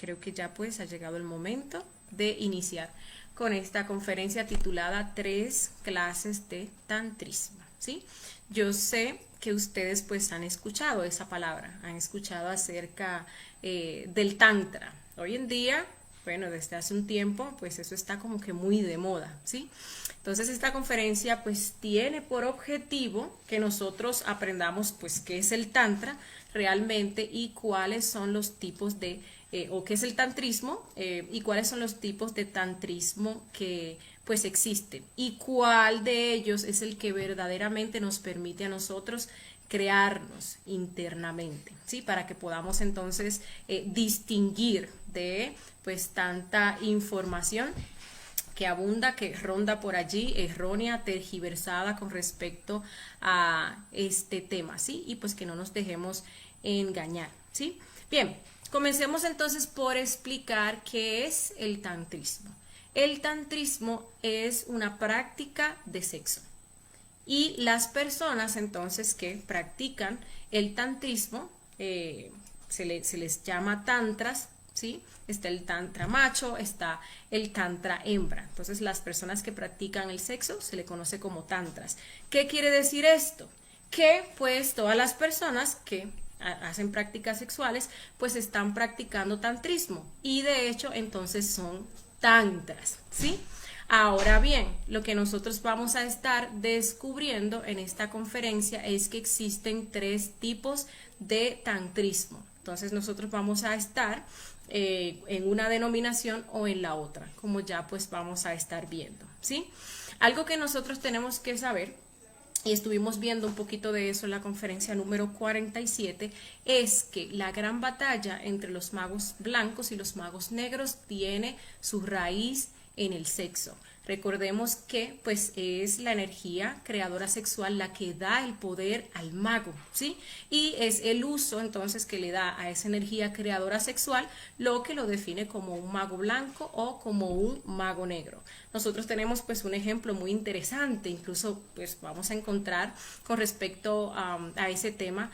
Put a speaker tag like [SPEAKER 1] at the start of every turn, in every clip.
[SPEAKER 1] creo que ya pues ha llegado el momento de iniciar con esta conferencia titulada 3 clases de tantrismo, ¿sí? Yo sé que ustedes pues han escuchado esa palabra, han escuchado acerca del tantra. Hoy en día, bueno, desde hace un tiempo, pues eso está como que muy de moda, ¿sí? Entonces esta conferencia pues tiene por objetivo que nosotros aprendamos pues qué es el tantra realmente y cuáles son los tipos de, o qué es el tantrismo y cuáles son los tipos de tantrismo que pues existen y cuál de ellos es el que verdaderamente nos permite a nosotros crearnos internamente, ¿sí? Para que podamos entonces distinguir de pues tanta información que abunda, que ronda por allí, errónea, tergiversada con respecto a este tema, ¿sí? Y pues que no nos dejemos engañar, ¿sí? Bien, comencemos entonces por explicar qué es el tantrismo. El tantrismo es una práctica de sexo. Y las personas entonces que practican el tantrismo, se les llama tantras, ¿sí? Está el tantra macho, está el tantra hembra. Entonces las personas que practican el sexo se le conoce como tantras. ¿Qué quiere decir esto? Que pues todas las personas que hacen prácticas sexuales pues están practicando tantrismo y de hecho entonces son tantras, ¿sí? Ahora bien, lo que nosotros vamos a estar descubriendo en esta conferencia es que existen 3 tipos de tantrismo. Entonces nosotros vamos a estar en una denominación o en la otra, como ya pues vamos a estar viendo, ¿sí? Algo que nosotros tenemos que saber, y estuvimos viendo un poquito de eso en la conferencia número 47, es que la gran batalla entre los magos blancos y los magos negros tiene su raíz en el sexo. Recordemos que pues es la energía creadora sexual la que da el poder al mago, ¿sí? Y es el uso entonces que le da a esa energía creadora sexual lo que lo define como un mago blanco o como un mago negro. Nosotros tenemos pues un ejemplo muy interesante, incluso pues vamos a encontrar con respecto a ese tema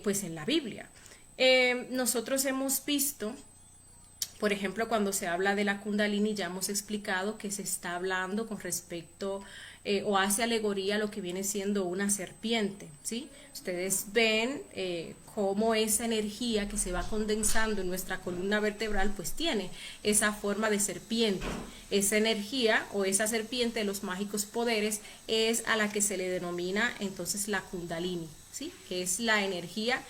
[SPEAKER 1] pues en la Biblia. Nosotros hemos visto, por ejemplo, cuando se habla de la Kundalini, ya hemos explicado que se está hablando con respecto o hace alegoría a lo que viene siendo una serpiente, ¿sí? Ustedes ven cómo esa energía que se va condensando en nuestra columna vertebral, pues tiene esa forma de serpiente. Esa energía o esa serpiente de los mágicos poderes es a la que se le denomina entonces la Kundalini, ¿sí? Que es la energía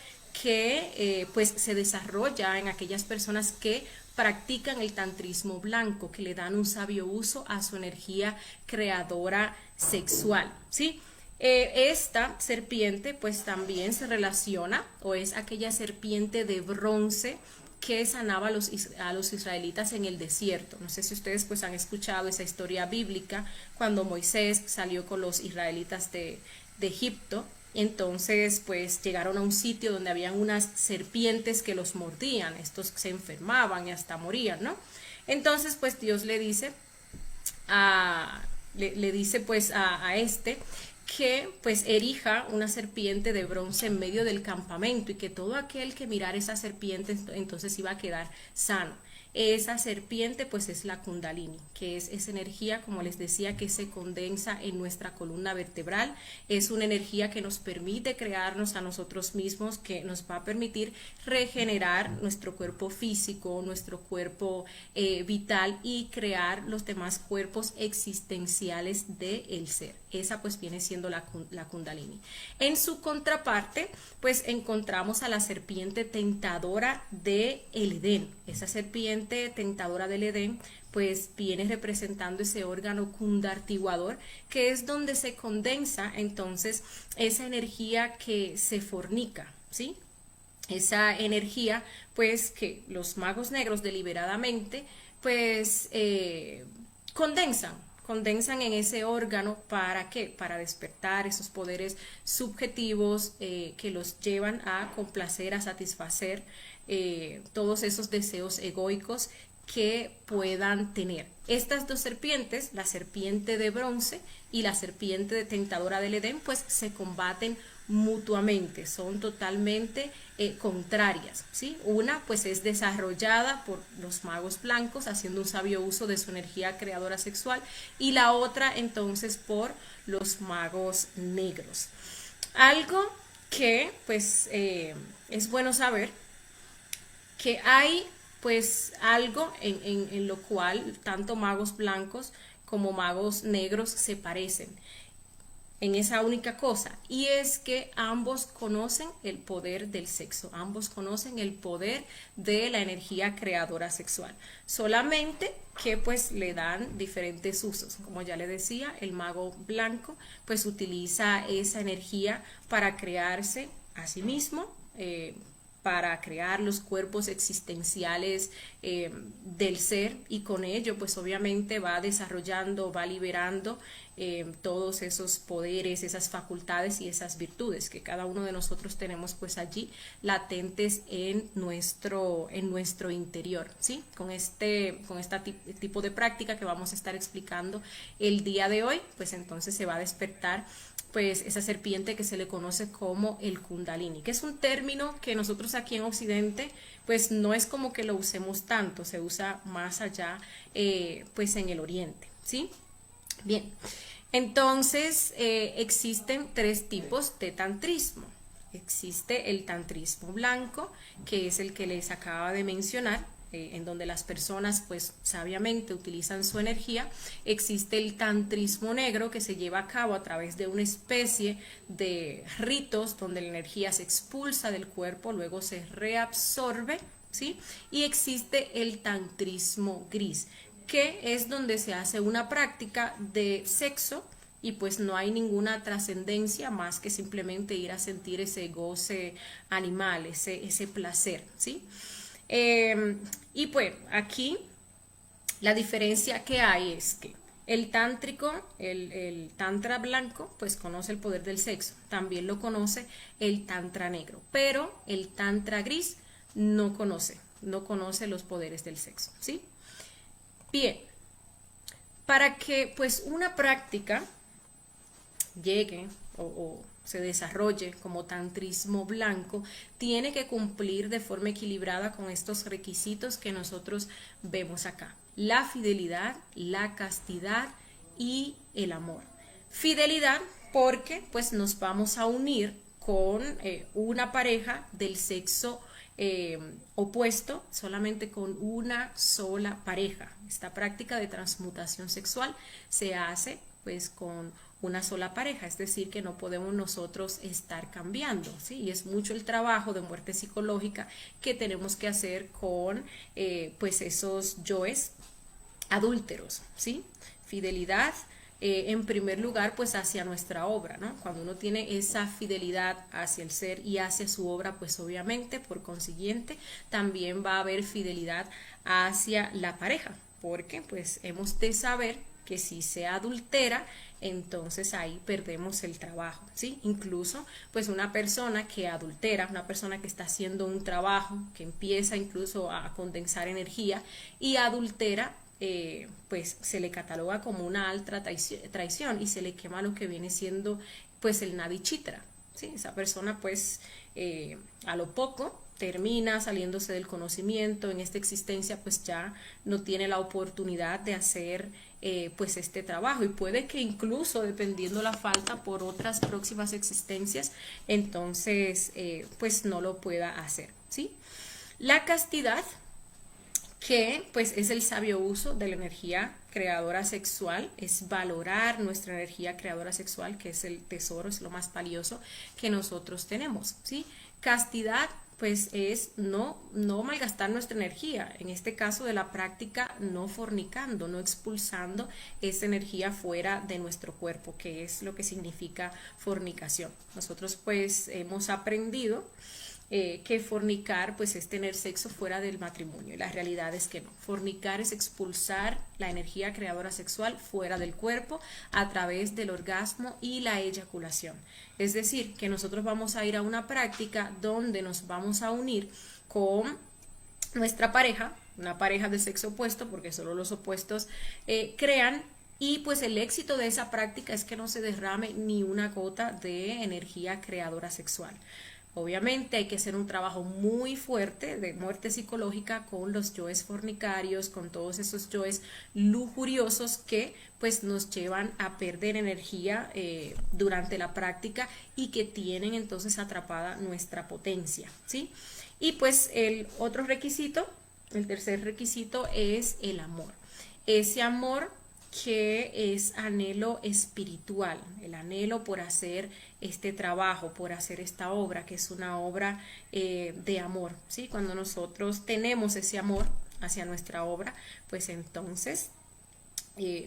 [SPEAKER 1] que pues se desarrolla en aquellas personas que practican el tantrismo blanco, que le dan un sabio uso a su energía creadora sexual, ¿sí? Esta serpiente pues también se relaciona o es aquella serpiente de bronce que sanaba a los israelitas en el desierto. No sé si ustedes pues han escuchado esa historia bíblica cuando Moisés salió con los israelitas de Egipto. Entonces pues llegaron a un sitio donde habían unas serpientes que los mordían, estos se enfermaban y hasta morían, ¿no? Entonces pues Dios le dice le dice pues a este que pues erija una serpiente de bronce en medio del campamento y que todo aquel que mirara esa serpiente entonces iba a quedar sano. Esa serpiente pues es la Kundalini, que es esa energía, como les decía, que se condensa en nuestra columna vertebral. Es una energía que nos permite crearnos a nosotros mismos, que nos va a permitir regenerar nuestro cuerpo físico, nuestro cuerpo vital y crear los demás cuerpos existenciales del ser. Esa pues viene siendo la Kundalini. En su contraparte pues encontramos a la serpiente tentadora de el Edén. Esa serpiente tentadora del Edén pues viene representando ese órgano kundartiguador, que es donde se condensa entonces esa energía que se fornica, ¿sí? Esa energía pues que los magos negros deliberadamente pues condensan en ese órgano. ¿Para qué? Para despertar esos poderes subjetivos que los llevan a complacer, a satisfacer todos esos deseos egoicos que puedan tener. Estas dos serpientes, la serpiente de bronce y la serpiente de tentadora del Edén, pues se combaten mutuamente, son totalmente contrarias, ¿sí? Una pues es desarrollada por los magos blancos haciendo un sabio uso de su energía creadora sexual, y la otra entonces por los magos negros. Algo que pues es bueno saber que hay pues algo en lo cual tanto magos blancos como magos negros se parecen en esa única cosa, y es que ambos conocen el poder del sexo, ambos conocen el poder de la energía creadora sexual, solamente que pues le dan diferentes usos. Como ya le decía, el mago blanco pues utiliza esa energía para crearse a sí mismo, para crear los cuerpos existenciales del ser, y con ello pues obviamente va desarrollando, va liberando todos esos poderes, esas facultades y esas virtudes que cada uno de nosotros tenemos pues allí latentes en nuestro interior, ¿sí? Con este tipo de práctica que vamos a estar explicando el día de hoy, pues entonces se va a despertar pues esa serpiente que se le conoce como el Kundalini, que es un término que nosotros aquí en Occidente pues no es como que lo usemos tanto, se usa más allá pues en el Oriente, ¿sí? Bien, entonces existen tres tipos de tantrismo. Existe el tantrismo blanco, que es el que les acaba de mencionar, en donde las personas pues sabiamente utilizan su energía. Existe el tantrismo negro, que se lleva a cabo a través de una especie de ritos donde la energía se expulsa del cuerpo, luego se reabsorbe, ¿sí? Y existe el tantrismo gris, que es donde se hace una práctica de sexo y pues no hay ninguna trascendencia más que simplemente ir a sentir ese goce animal, ese placer, ¿sí? Y pues aquí la diferencia que hay es que el tántrico, el tantra blanco, pues conoce el poder del sexo, también lo conoce el tantra negro, pero el tantra gris no conoce los poderes del sexo, ¿sí? Bien, para que pues una práctica llegue o se desarrolle como tantrismo blanco, tiene que cumplir de forma equilibrada con estos requisitos que nosotros vemos acá: la fidelidad, la castidad y el amor. Fidelidad porque pues nos vamos a unir con una pareja del sexo opuesto, solamente con una sola pareja. Esta práctica de transmutación sexual se hace pues con una sola pareja, es decir, que no podemos nosotros estar cambiando, ¿sí? Y es mucho el trabajo de muerte psicológica que tenemos que hacer con pues esos yoes adúlteros, ¿sí? Fidelidad en primer lugar pues hacia nuestra obra, ¿no? Cuando uno tiene esa fidelidad hacia el ser y hacia su obra, pues obviamente por consiguiente también va a haber fidelidad hacia la pareja, porque pues hemos de saber que si se adultera, entonces ahí perdemos el trabajo, ¿sí? Incluso pues una persona que adultera, una persona que está haciendo un trabajo, que empieza incluso a condensar energía y adultera, pues se le cataloga como una alta traición y se le quema lo que viene siendo pues el nadichitra, ¿sí? Esa persona pues a lo poco termina saliéndose del conocimiento, en esta existencia pues ya no tiene la oportunidad de hacer pues este trabajo, y puede que incluso dependiendo la falta por otras próximas existencias, entonces pues no lo pueda hacer, ¿sí? La castidad, que pues es el sabio uso de la energía creadora sexual, es valorar nuestra energía creadora sexual, que es el tesoro, es lo más valioso que nosotros tenemos, ¿sí? Castidad pues es no malgastar nuestra energía, en este caso de la práctica no fornicando, no expulsando esa energía fuera de nuestro cuerpo, que es lo que significa fornicación. Nosotros pues hemos aprendido que fornicar pues es tener sexo fuera del matrimonio, y la realidad es que no. Fornicar es expulsar la energía creadora sexual fuera del cuerpo a través del orgasmo y la eyaculación. Es decir, que nosotros vamos a ir a una práctica donde nos vamos a unir con nuestra pareja, una pareja de sexo opuesto, porque solo los opuestos crean, Y pues el éxito de esa práctica es que no se derrame ni una gota de energía creadora sexual. Obviamente hay que hacer un trabajo muy fuerte de muerte psicológica con los yoes fornicarios, con todos esos yoes lujuriosos que pues nos llevan a perder energía durante la práctica y que tienen entonces atrapada nuestra potencia, ¿sí? Y pues el otro requisito, el tercer requisito es el amor. Ese amor que es anhelo espiritual, el anhelo por hacer este trabajo, por hacer esta obra, que es una obra de amor, ¿sí? Cuando nosotros tenemos ese amor hacia nuestra obra, pues entonces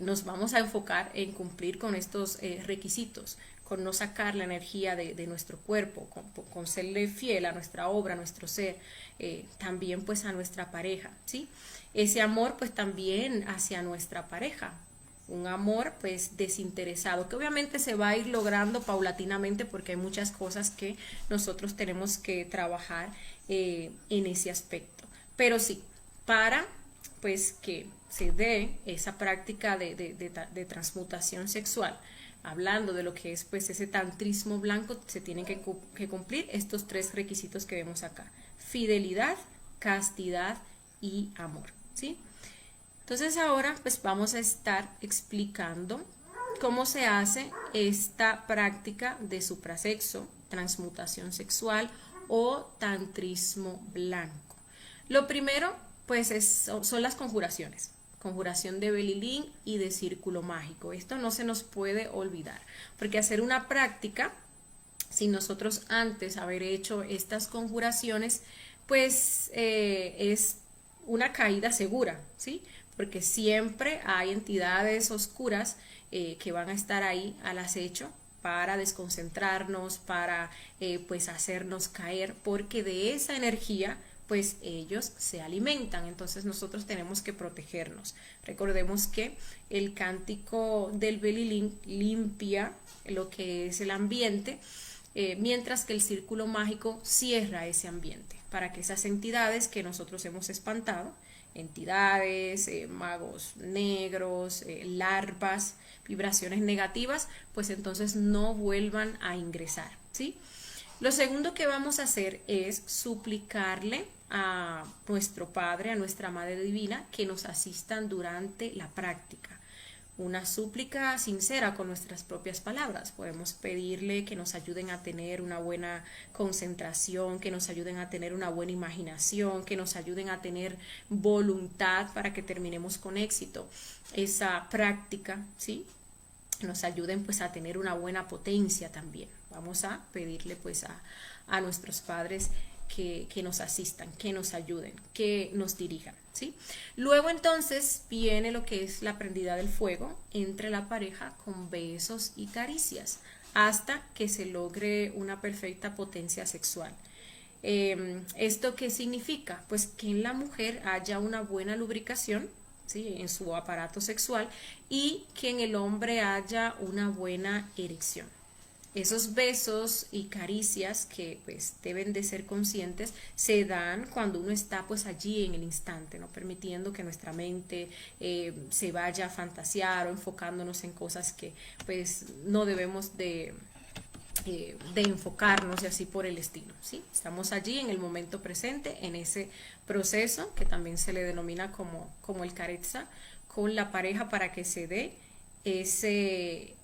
[SPEAKER 1] nos vamos a enfocar en cumplir con estos requisitos, con no sacar la energía de nuestro cuerpo, con serle fiel a nuestra obra, a nuestro ser, también pues a nuestra pareja, ¿sí? Ese amor pues también hacia nuestra pareja, un amor pues desinteresado, que obviamente se va a ir logrando paulatinamente porque hay muchas cosas que nosotros tenemos que trabajar en ese aspecto. Pero sí, para pues que se dé esa práctica de transmutación sexual, hablando de lo que es pues ese tantrismo blanco, se tienen que cumplir estos tres requisitos que vemos acá: fidelidad, castidad y amor, ¿sí? Entonces ahora pues vamos a estar explicando cómo se hace esta práctica de suprasexo, transmutación sexual o tantrismo blanco. Lo primero pues son las conjuraciones. Conjuración de Belilín y de círculo mágico. Esto no se nos puede olvidar, porque hacer una práctica, sin nosotros antes haber hecho estas conjuraciones, pues es una caída segura, ¿sí? Porque siempre hay entidades oscuras que van a estar ahí al acecho para desconcentrarnos, para pues hacernos caer, porque de esa energía pues ellos se alimentan. Entonces nosotros tenemos que protegernos. Recordemos que el cántico del Belilín limpia lo que es el ambiente, mientras que el círculo mágico cierra ese ambiente para que esas entidades que nosotros hemos espantado, entidades, magos negros, larvas, vibraciones negativas, pues entonces no vuelvan a ingresar, ¿sí? Lo segundo que vamos a hacer es suplicarle a nuestro Padre, a nuestra Madre Divina, que nos asistan durante la práctica. Una súplica sincera con nuestras propias palabras. Podemos pedirle que nos ayuden a tener una buena concentración, que nos ayuden a tener una buena imaginación, que nos ayuden a tener voluntad para que terminemos con éxito esa práctica, ¿sí? Nos ayuden pues a tener una buena potencia también. Vamos a pedirle pues a nuestros padres que nos asistan, que nos ayuden, que nos dirijan, ¿sí? Luego entonces viene lo que es la prendida del fuego entre la pareja con besos y caricias hasta que se logre una perfecta potencia sexual. ¿Esto qué significa? Pues que en la mujer haya una buena lubricación, ¿sí?, en su aparato sexual, y que en el hombre haya una buena erección. Esos besos y caricias que pues deben de ser conscientes se dan cuando uno está pues allí en el instante, no permitiendo que nuestra mente se vaya a fantasear o enfocándonos en cosas que pues no debemos de enfocarnos y así por el estilo, ¿sí? Estamos allí en el momento presente, en ese proceso que también se le denomina como el carezza con la pareja, para que se dé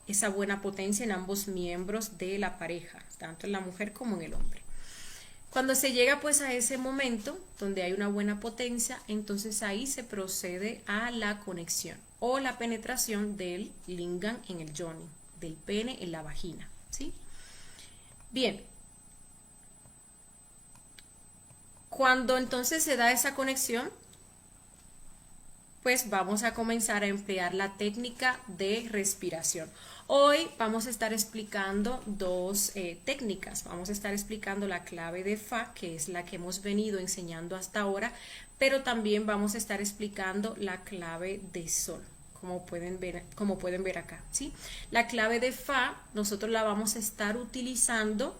[SPEAKER 1] esa buena potencia en ambos miembros de la pareja, tanto en la mujer como en el hombre. Cuando se llega pues a ese momento donde hay una buena potencia, entonces ahí se procede a la conexión o la penetración del lingam en el yoni, del pene en la vagina, ¿sí? Bien, cuando entonces se da esa conexión, pues vamos a comenzar a emplear la técnica de respiración. Hoy vamos a estar explicando dos técnicas. Vamos a estar explicando la clave de Fa, que es la que hemos venido enseñando hasta ahora, pero también vamos a estar explicando la clave de Sol, como pueden ver acá, ¿sí? La clave de Fa nosotros la vamos a estar utilizando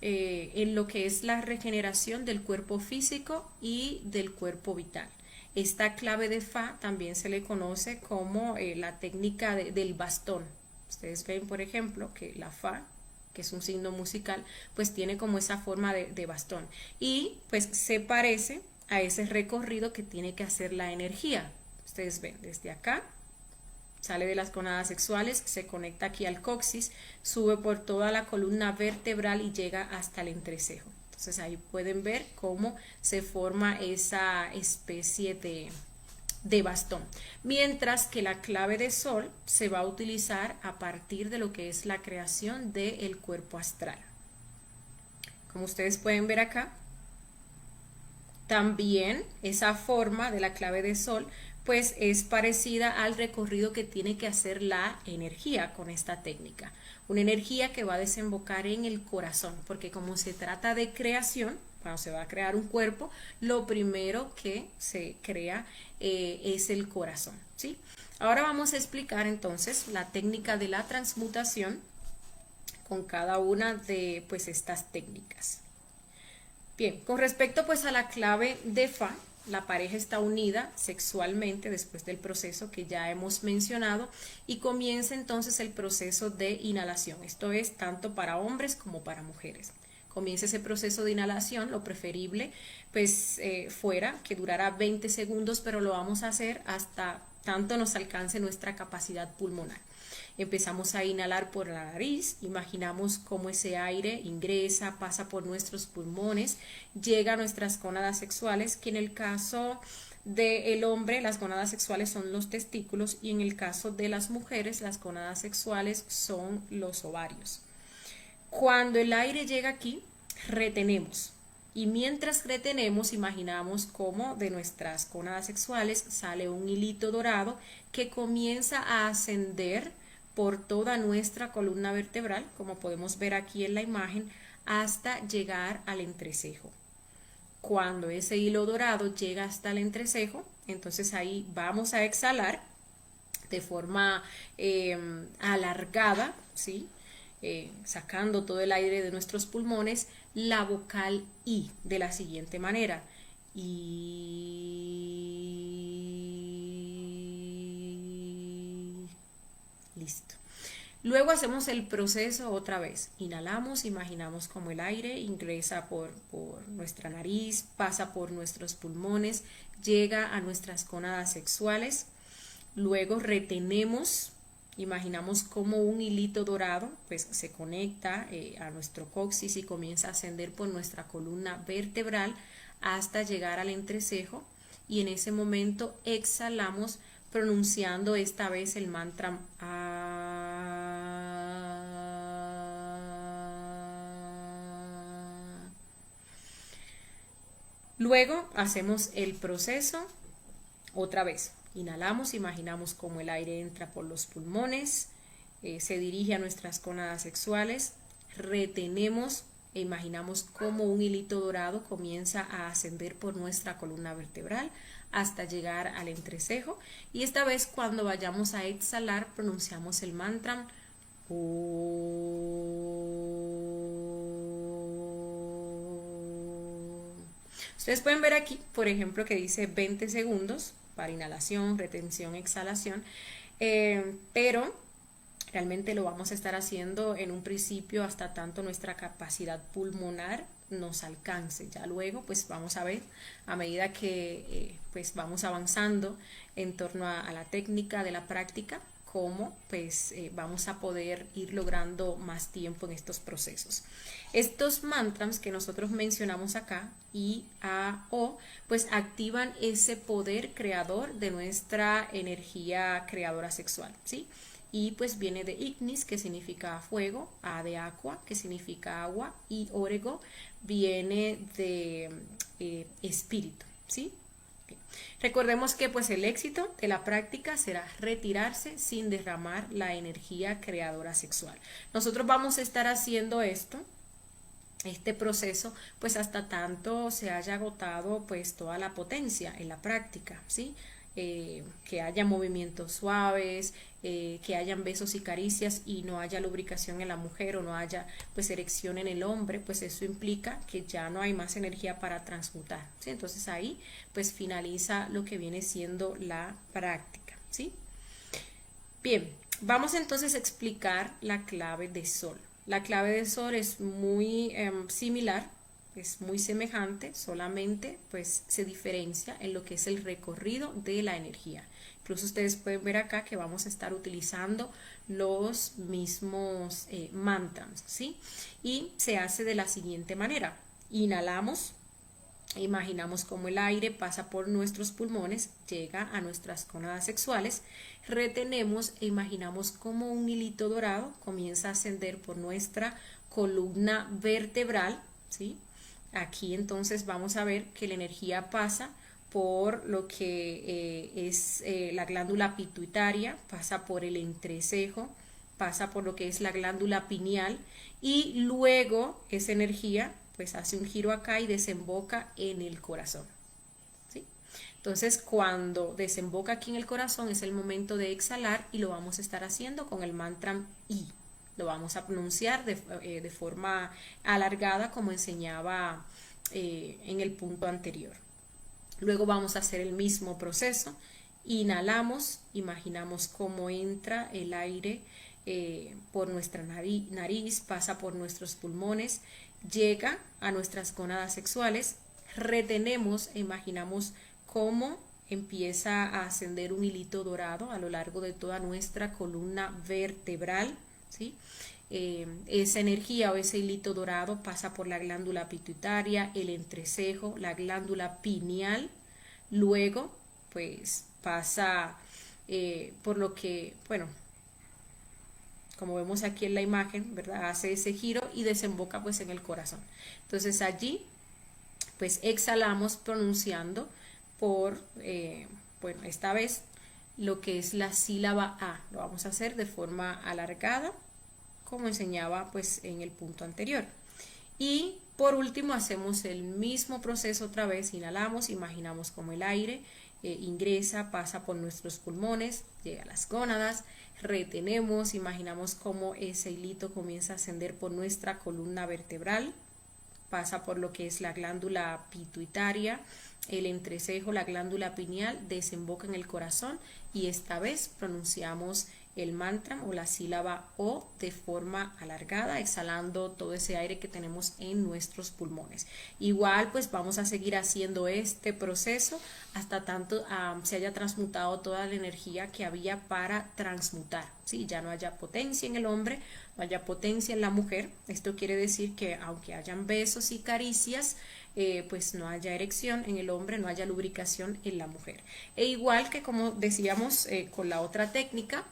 [SPEAKER 1] en lo que es la regeneración del cuerpo físico y del cuerpo vital. Esta clave de Fa también se le conoce como la técnica del bastón. Ustedes ven, por ejemplo, que la Fa, que es un signo musical, pues tiene como esa forma de bastón. Y pues se parece a ese recorrido que tiene que hacer la energía. Ustedes ven, desde acá, sale de las gónadas sexuales, se conecta aquí al coxis, sube por toda la columna vertebral y llega hasta el entrecejo. Entonces ahí pueden ver cómo se forma esa especie de bastón. Mientras que la clave de Sol se va a utilizar a partir de lo que es la creación del cuerpo astral. Como ustedes pueden ver acá, también esa forma de la clave de Sol pues es parecida al recorrido que tiene que hacer la energía con esta técnica. Una energía que va a desembocar en el corazón, porque como se trata de creación, cuando se va a crear un cuerpo, lo primero que se crea es el corazón, ¿sí? Ahora vamos a explicar entonces la técnica de la transmutación con cada una de pues estas técnicas. Bien, con respecto pues a la clave de Fa, la pareja está unida sexualmente después del proceso que ya hemos mencionado y comienza entonces el proceso de inhalación. Esto es tanto para hombres como para mujeres. Comienza ese proceso de inhalación, lo preferible pues fuera que durara 20 segundos, pero lo vamos a hacer hasta tanto nos alcance nuestra capacidad pulmonar. Empezamos a inhalar por la nariz, imaginamos cómo ese aire ingresa, pasa por nuestros pulmones, llega a nuestras gónadas sexuales, que en el caso del hombre las gónadas sexuales son los testículos y en el caso de las mujeres las gónadas sexuales son los ovarios. Cuando el aire llega aquí, retenemos. Y mientras retenemos, imaginamos cómo de nuestras gónadas sexuales sale un hilito dorado que comienza a ascender por toda nuestra columna vertebral, como podemos ver aquí en la imagen, hasta llegar al entrecejo. Cuando ese hilo dorado llega hasta el entrecejo, entonces ahí vamos a exhalar de forma alargada, ¿sí? Sacando todo el aire de nuestros pulmones, la vocal I de la siguiente manera. I. Listo. Luego hacemos el proceso otra vez. Inhalamos, imaginamos como el aire ingresa por nuestra nariz, pasa por nuestros pulmones, llega a nuestras gónadas sexuales. Luego retenemos. Imaginamos como un hilito dorado pues se conecta a nuestro coxis y comienza a ascender por nuestra columna vertebral hasta llegar al entrecejo y en ese momento exhalamos pronunciando esta vez el mantra Luego hacemos el proceso otra vez. Inhalamos, imaginamos cómo el aire entra por los pulmones, se dirige a nuestras gónadas sexuales, retenemos e imaginamos cómo un hilito dorado comienza a ascender por nuestra columna vertebral hasta llegar al entrecejo y esta vez cuando vayamos a exhalar pronunciamos el mantra Ustedes pueden ver aquí, por ejemplo, que dice 20 segundos para inhalación, retención, exhalación, pero realmente lo vamos a estar haciendo en un principio hasta tanto nuestra capacidad pulmonar nos alcance. Ya luego pues vamos a ver a medida que pues vamos avanzando en torno a la técnica de la práctica cómo pues vamos a poder ir logrando más tiempo en estos procesos. Estos mantras que nosotros mencionamos acá, I, A, O, pues activan ese poder creador de nuestra energía creadora sexual, ¿sí? Y pues viene de ignis, que significa fuego, A de aqua, que significa agua, y orego viene de espíritu, ¿sí? Bien. Recordemos que pues el éxito de la práctica será retirarse sin derramar la energía creadora sexual. Nosotros vamos a estar haciendo este proceso pues hasta tanto se haya agotado pues toda la potencia en la práctica, ¿sí? que haya movimientos suaves, que hayan besos y caricias y no haya lubricación en la mujer o no haya pues erección en el hombre, pues eso implica que ya no hay más energía para transmutar, ¿sí? Entonces ahí pues finaliza lo que viene siendo la práctica, ¿sí? Bien, vamos entonces a explicar la clave de sol. La clave de sol es muy similar, es muy semejante, solamente pues se diferencia en lo que es el recorrido de la energía. Incluso ustedes pueden ver acá que vamos a estar utilizando los mismos mantras, ¿sí? Y se hace de la siguiente manera. Inhalamos. Imaginamos cómo el aire pasa por nuestros pulmones, llega a nuestras gónadas sexuales, retenemos e imaginamos cómo un hilito dorado comienza a ascender por nuestra columna vertebral, ¿sí? Aquí entonces vamos a ver que la energía pasa por lo que es la glándula pituitaria, pasa por el entrecejo, pasa por lo que es la glándula pineal y luego esa energía pues hace un giro acá y desemboca en el corazón, ¿sí? Entonces cuando desemboca aquí en el corazón es el momento de exhalar y lo vamos a estar haciendo con el mantra I. Lo vamos a pronunciar de forma alargada como enseñaba en el punto anterior. Luego vamos a hacer el mismo proceso. Inhalamos, imaginamos cómo entra el aire por nuestra nariz, pasa por nuestros pulmones, llega a nuestras gónadas sexuales, retenemos e imaginamos cómo empieza a ascender un hilito dorado a lo largo de toda nuestra columna vertebral, ¿sí? Esa energía o ese hilito dorado pasa por la glándula pituitaria, el entrecejo, la glándula pineal, luego pues pasa por lo que, bueno, como vemos aquí en la imagen, ¿verdad? Hace ese giro y desemboca pues en el corazón. Entonces allí pues exhalamos pronunciando por, bueno, esta vez lo que es la sílaba A. Lo vamos a hacer de forma alargada, como enseñaba pues en el punto anterior. Y por último hacemos el mismo proceso otra vez, inhalamos, imaginamos como el aire ingresa, pasa por nuestros pulmones, llega a las gónadas, retenemos, imaginamos cómo ese hilito comienza a ascender por nuestra columna vertebral, pasa por lo que es la glándula pituitaria, el entrecejo, la glándula pineal, desemboca en el corazón y esta vez pronunciamos el mantra o la sílaba O de forma alargada, exhalando todo ese aire que tenemos en nuestros pulmones. Igual pues vamos a seguir haciendo este proceso hasta tanto se haya transmutado toda la energía que había para transmutar, ¿sí? Ya no haya potencia en el hombre, no haya potencia en la mujer. Esto quiere decir que aunque hayan besos y caricias, pues no haya erección en el hombre, no haya lubricación en la mujer. E igual que como decíamos con la otra técnica,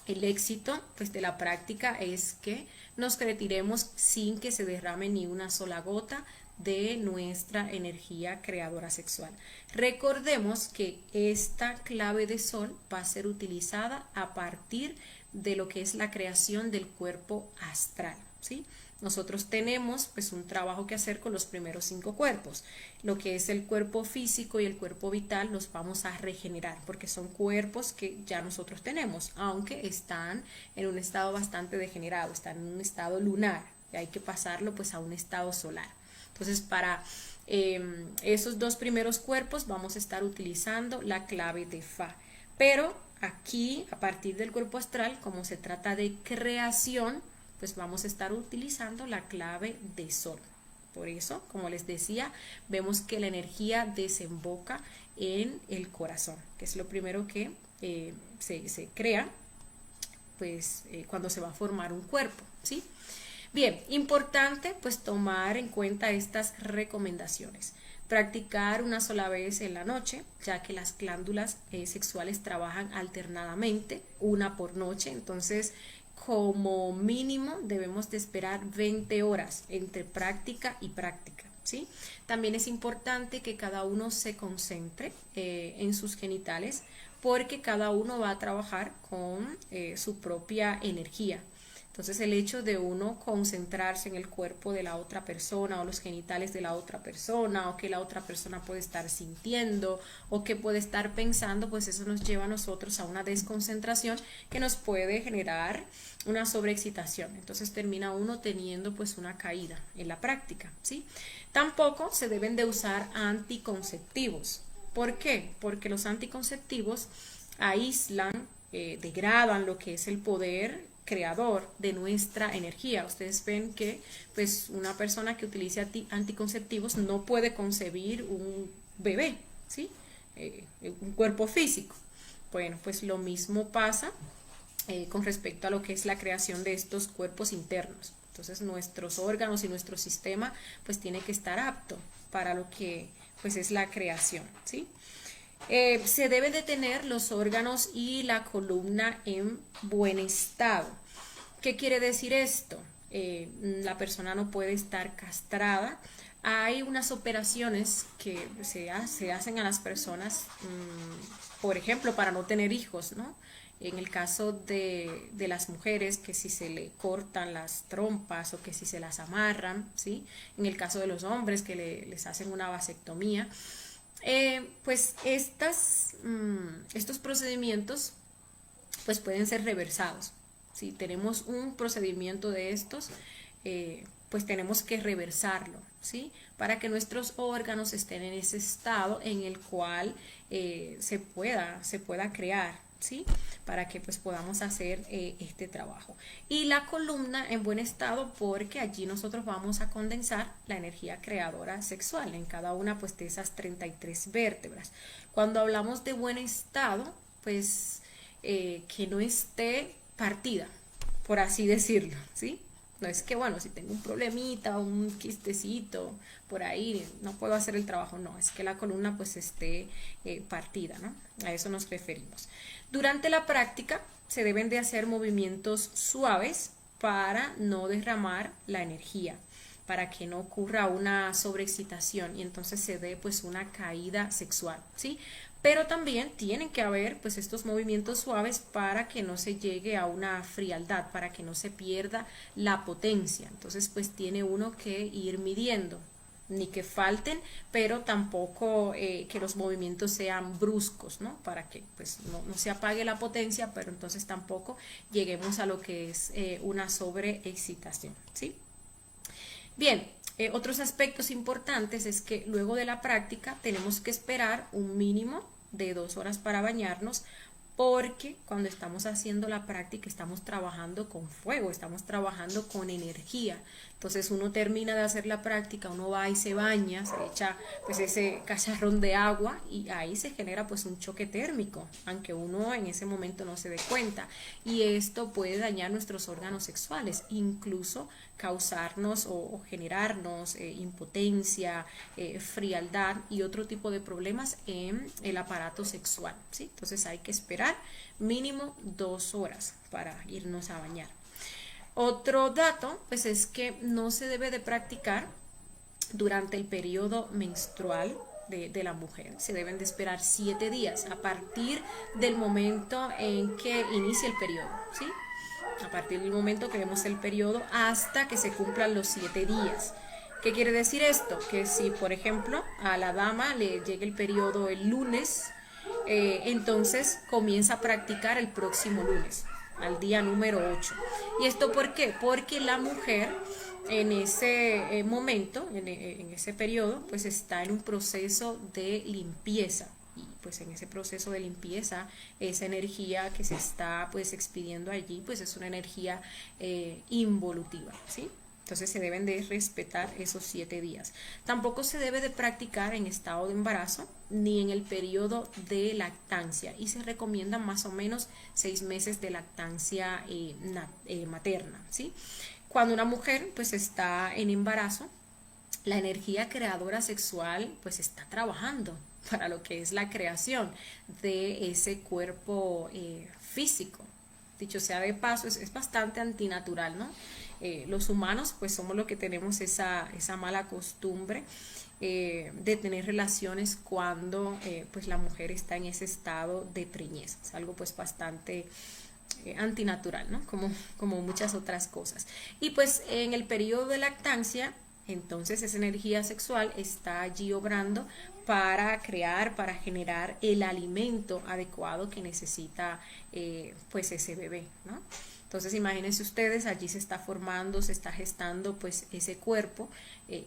[SPEAKER 1] el éxito pues de la práctica es que nos retiremos sin que se derrame ni una sola gota de nuestra energía creadora sexual. Recordemos que esta clave de sol va a ser utilizada a partir de lo que es la creación del cuerpo astral, ¿sí? Nosotros tenemos pues un trabajo que hacer con los primeros 5 cuerpos. Lo que es el cuerpo físico y el cuerpo vital los vamos a regenerar porque son cuerpos que ya nosotros tenemos, aunque están en un estado bastante degenerado, están en un estado lunar y hay que pasarlo pues a un estado solar. Entonces para esos 2 primeros cuerpos vamos a estar utilizando la clave de Fa. Pero aquí a partir del cuerpo astral, como se trata de creación, pues vamos a estar utilizando la clave de sol. Por eso, como les decía, vemos que la energía desemboca en el corazón, que es lo primero que se crea pues cuando se va a formar un cuerpo, ¿sí? Bien, importante pues tomar en cuenta estas recomendaciones. Practicar una sola vez en la noche, ya que las glándulas sexuales trabajan alternadamente, una por noche, entonces como mínimo debemos de esperar 20 horas entre práctica y práctica, ¿sí? También es importante que cada uno se concentre en sus genitales porque cada uno va a trabajar con su propia energía. Entonces el hecho de uno concentrarse en el cuerpo de la otra persona o los genitales de la otra persona o que la otra persona puede estar sintiendo o que puede estar pensando, pues eso nos lleva a nosotros a una desconcentración que nos puede generar una sobreexcitación. Entonces termina uno teniendo pues una caída en la práctica, ¿sí? Tampoco se deben de usar anticonceptivos. ¿Por qué? Porque los anticonceptivos aíslan, degradan lo que es el poder creador de nuestra energía. Ustedes ven que pues una persona que utilice anticonceptivos no puede concebir un bebé, ¿sí? Un cuerpo físico. Bueno, pues lo mismo pasa con respecto a lo que es la creación de estos cuerpos internos. Entonces nuestros órganos y nuestro sistema pues tiene que estar apto para lo que pues es la creación, ¿sí? Se debe de tener los órganos y la columna en buen estado. ¿Qué quiere decir esto? La persona no puede estar castrada. Hay unas operaciones que se hacen a las personas, por ejemplo, para no tener hijos, ¿no? En el caso de las mujeres, que si se le cortan las trompas o que si se las amarran, ¿sí? En el caso de los hombres, que les hacen una vasectomía. Pues estos procedimientos pues pueden ser reversados. Si tenemos un procedimiento de estos, pues tenemos que reversarlo, ¿sí? Para que nuestros órganos estén en ese estado en el cual se pueda crear, ¿sí? Para que pues podamos hacer este trabajo. Y la columna en buen estado, porque allí nosotros vamos a condensar la energía creadora sexual en cada una pues de esas 33 vértebras. Cuando hablamos de buen estado, pues que no esté partida, por así decirlo, ¿sí? No es que, bueno, si tengo un problemita, un quistecito por ahí, no puedo hacer el trabajo. No, es que la columna pues esté partida, ¿no? A eso nos referimos. Durante la práctica se deben de hacer movimientos suaves para no derramar la energía, para que no ocurra una sobreexcitación y entonces se dé pues una caída sexual, ¿sí? Pero también tienen que haber pues estos movimientos suaves para que no se llegue a una frialdad, para que no se pierda la potencia. Entonces pues tiene uno que ir midiendo, ni que falten, pero tampoco que los movimientos sean bruscos, ¿no? Para que pues no se apague la potencia, pero entonces tampoco lleguemos a lo que es una sobreexcitación, ¿sí? Bien, otros aspectos importantes es que luego de la práctica tenemos que esperar un mínimo de 2 horas para bañarnos, porque cuando estamos haciendo la práctica estamos trabajando con fuego, estamos trabajando con energía. Entonces uno termina de hacer la práctica, uno va y se baña, se echa pues ese cacharrón de agua y ahí se genera pues un choque térmico, aunque uno en ese momento no se dé cuenta. Y esto puede dañar nuestros órganos sexuales, incluso causarnos o generarnos impotencia, frialdad y otro tipo de problemas en el aparato sexual, ¿sí? Entonces hay que esperar mínimo 2 horas para irnos a bañar. Otro dato pues es que no se debe de practicar durante el periodo menstrual de la mujer. Se deben de esperar 7 días a partir del momento en que inicia el periodo, ¿sí? A partir del momento que vemos el periodo hasta que se cumplan los 7 días. ¿Qué quiere decir esto? Que si, por ejemplo, a la dama le llega el periodo el lunes, entonces comienza a practicar el próximo lunes, al día número 8. ¿Y esto por qué? Porque la mujer en ese momento, en ese periodo, pues está en un proceso de limpieza. Y pues en ese proceso de limpieza, esa energía que se está pues expidiendo allí, pues es una energía involutiva, ¿sí? Entonces se deben de respetar esos 7 días. Tampoco se debe de practicar en estado de embarazo ni en el periodo de lactancia y se recomiendan más o menos 6 meses de lactancia materna, ¿sí? Cuando una mujer pues está en embarazo, la energía creadora sexual pues está trabajando para lo que es la creación de ese cuerpo físico. Dicho sea de paso, es bastante antinatural, ¿no? Los humanos pues somos los que tenemos esa mala costumbre de tener relaciones cuando pues la mujer está en ese estado de preñez. Es algo pues bastante antinatural, ¿no? Como muchas otras cosas. Y pues en el periodo de lactancia, entonces esa energía sexual está allí obrando para crear, para generar el alimento adecuado que necesita pues ese bebé, ¿no? Entonces imagínense ustedes, allí se está formando, se está gestando pues ese cuerpo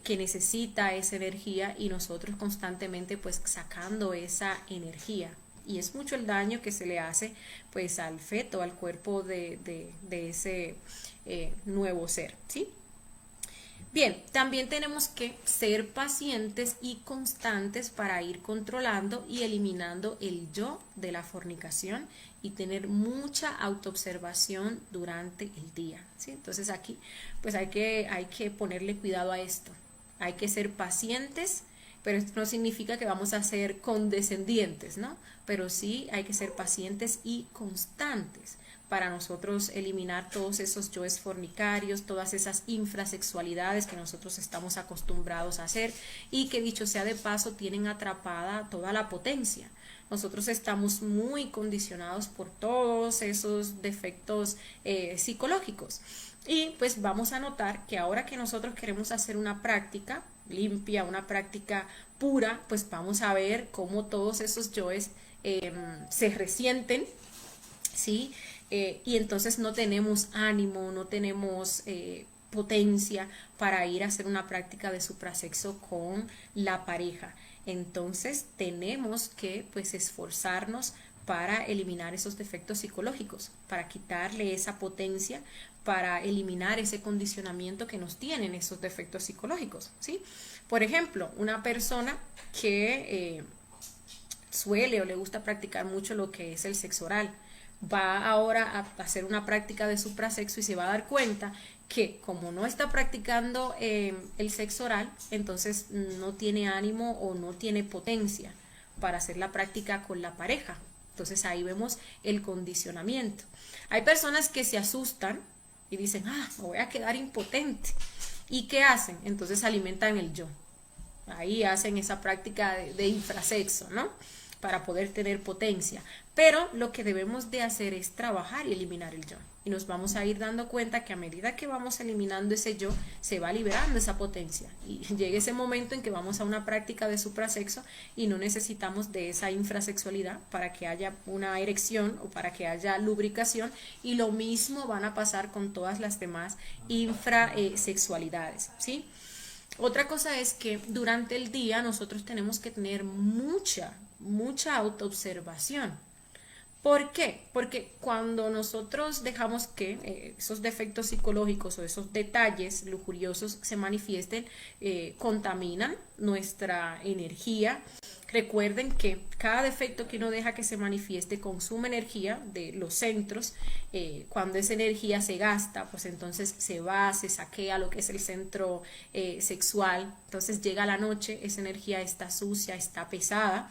[SPEAKER 1] que necesita esa energía y nosotros constantemente pues sacando esa energía. Y es mucho el daño que se le hace pues al feto, al cuerpo de ese nuevo ser, ¿sí? Bien, también tenemos que ser pacientes y constantes para ir controlando y eliminando el yo de la fornicación y tener mucha autoobservación durante el día, ¿sí? Entonces aquí pues hay que ponerle cuidado a esto. Hay que ser pacientes, pero esto no significa que vamos a ser condescendientes, ¿no? Pero sí hay que ser pacientes y constantes para nosotros eliminar todos esos yoes fornicarios, todas esas infrasexualidades que nosotros estamos acostumbrados a hacer y que dicho sea de paso tienen atrapada toda la potencia. Nosotros estamos muy condicionados por todos esos defectos psicológicos y pues vamos a notar que ahora que nosotros queremos hacer una práctica limpia, una práctica pura, pues vamos a ver cómo todos esos yoes se resienten, ¿sí? Y entonces no tenemos ánimo, no tenemos potencia para ir a hacer una práctica de suprasexo con la pareja. Entonces tenemos que pues esforzarnos para eliminar esos defectos psicológicos, para quitarle esa potencia, para eliminar ese condicionamiento que nos tienen esos defectos psicológicos, ¿sí? Por ejemplo, una persona que suele o le gusta practicar mucho lo que es el sexo oral, va ahora a hacer una práctica de suprasexo y se va a dar cuenta que como no está practicando el sexo oral, entonces no tiene ánimo o no tiene potencia para hacer la práctica con la pareja. Entonces ahí vemos el condicionamiento. Hay personas que se asustan y dicen, me voy a quedar impotente. ¿Y qué hacen? Entonces alimentan el yo. Ahí hacen esa práctica de infrasexo, ¿no? Para poder tener potencia. Pero lo que debemos de hacer es trabajar y eliminar el yo. Y nos vamos a ir dando cuenta que a medida que vamos eliminando ese yo, se va liberando esa potencia. Y llega ese momento en que vamos a una práctica de suprasexo y no necesitamos de esa infrasexualidad para que haya una erección o para que haya lubricación. Y lo mismo van a pasar con todas las demás infrasexualidades, ¿sí? Otra cosa es que durante el día nosotros tenemos que tener mucha autoobservación. ¿Por qué? Porque cuando nosotros dejamos que esos defectos psicológicos o esos detalles lujuriosos se manifiesten, contaminan nuestra energía. Recuerden que cada defecto que uno deja que se manifieste consume energía de los centros. Cuando esa energía se gasta, pues entonces se va, se saquea lo que es el centro sexual. Entonces llega la noche, esa energía está sucia, está pesada.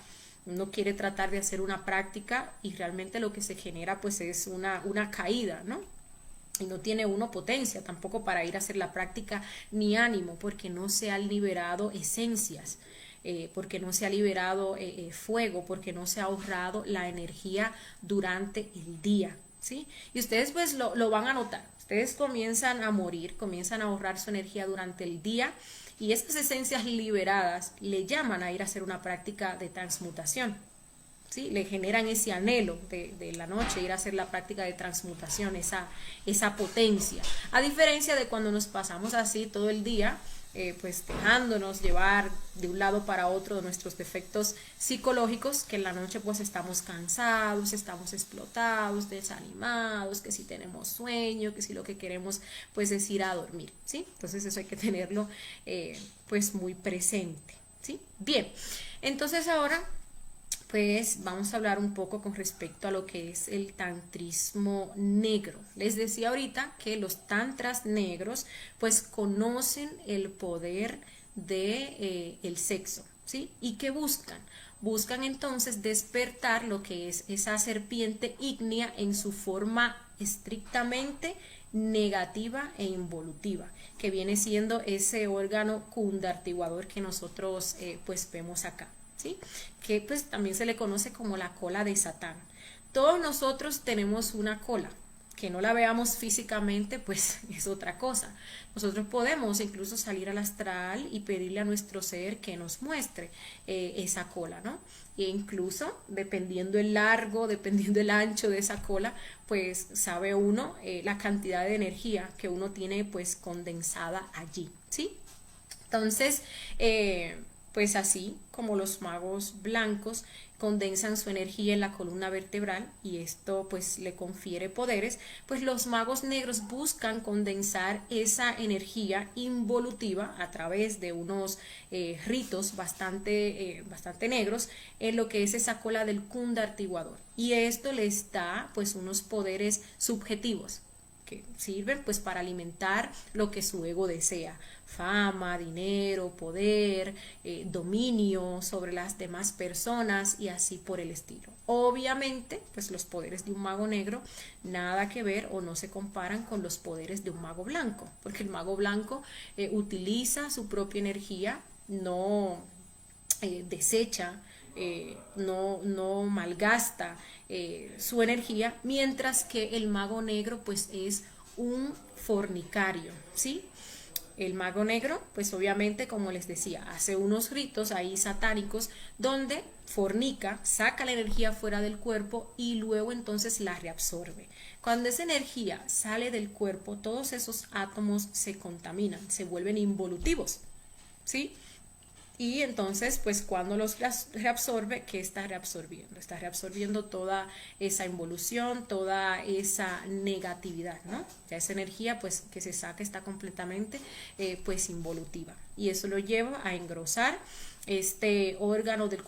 [SPEAKER 1] Uno quiere tratar de hacer una práctica y realmente lo que se genera pues es una caída, ¿no? Y no tiene uno potencia tampoco para ir a hacer la práctica ni ánimo porque no se han liberado esencias, porque no se ha liberado fuego, porque no se ha ahorrado la energía durante el día, ¿sí? Y ustedes pues lo van a notar, ustedes comienzan a morir, comienzan a ahorrar su energía durante el día. Y esas esencias liberadas le llaman a ir a hacer una práctica de transmutación, ¿sí? Le generan ese anhelo de la noche, ir a hacer la práctica de transmutación, esa potencia. A diferencia de cuando nos pasamos así todo el día, pues dejándonos llevar de un lado para otro de nuestros defectos psicológicos, que en la noche pues estamos cansados, estamos explotados, desanimados, que si tenemos sueño, que si lo que queremos pues es ir a dormir, ¿sí? Entonces eso hay que tenerlo pues muy presente, ¿sí? Bien, entonces ahora pues vamos a hablar un poco con respecto a lo que es el tantrismo negro. Les decía ahorita que los tantras negros pues conocen el poder de el sexo, ¿sí? ¿Y qué buscan? Buscan entonces despertar lo que es esa serpiente ígnea en su forma estrictamente negativa e involutiva, que viene siendo ese órgano cundartiguador que nosotros pues vemos acá, ¿sí? Que pues también se le conoce como la cola de Satán. todos nosotros tenemos una cola. Que no la veamos físicamente, pues es otra cosa. Nosotros podemos incluso salir al astral y pedirle a nuestro ser que nos muestre esa cola, ¿no? E incluso, dependiendo el largo, dependiendo el ancho de esa cola, pues sabe uno la cantidad de energía que uno tiene pues condensada allí, ¿sí? Entonces, pues así como los magos blancos condensan su energía en la columna vertebral y esto pues le confiere poderes, pues los magos negros buscan condensar esa energía involutiva a través de unos ritos bastante negros en lo que es esa cola del Kundartiguador, y esto les da pues unos poderes subjetivos que sirven pues para alimentar lo que su ego desea: fama, dinero, poder, dominio sobre las demás personas y así por el estilo. Obviamente pues los poderes de un mago negro nada que ver o no se comparan con los poderes de un mago blanco, porque el mago blanco utiliza su propia energía, no desecha, no malgasta su energía, mientras que el mago negro pues es un fornicario, ¿sí? El mago negro pues obviamente, como les decía, hace unos ritos ahí satánicos donde fornica, saca la energía fuera del cuerpo y luego entonces la reabsorbe. Cuando esa energía sale del cuerpo, todos esos átomos se contaminan, se vuelven involutivos, ¿sí? Y entonces, pues cuando los reabsorbe, ¿qué está reabsorbiendo? Está reabsorbiendo toda esa involución, toda esa negatividad, ¿no? Ya esa energía, pues, que se saca está completamente, pues, involutiva. Y eso lo lleva a engrosar este órgano del